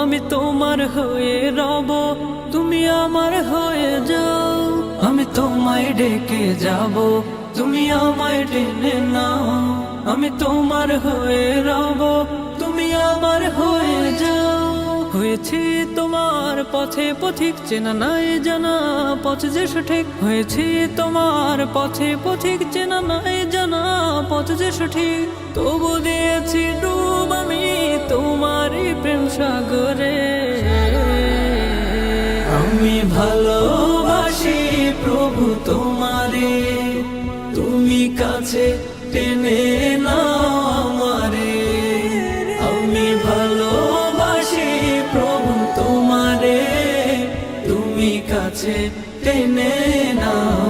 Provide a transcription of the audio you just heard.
আমি তোমার হয়ে রব, তুমি আমার হয়ে যাও। আমি তোমায় ডেকে যাব, তুমি আমায় টেনে নাও। আমি তোমার হয়ে রব, তুমি আমার হয়ে যাও। হয়েছি তোমার পথে পথিক, চেনা নাই জানা পথ যে সঠিক। হয়েছি তোমার পথে পথিক, চেনা নাই জানা পথ যে সঠিক। তবু দিয়েছি ডুব আমি তোমারই প্রেম সাগরে। আমি ভালোবাসি প্রভু তোমারে, তুমি কাছে টেনে নাও আমারে। আমি ভালোবাসি প্রভু তোমারে, তুমি কাছে টেনে নাও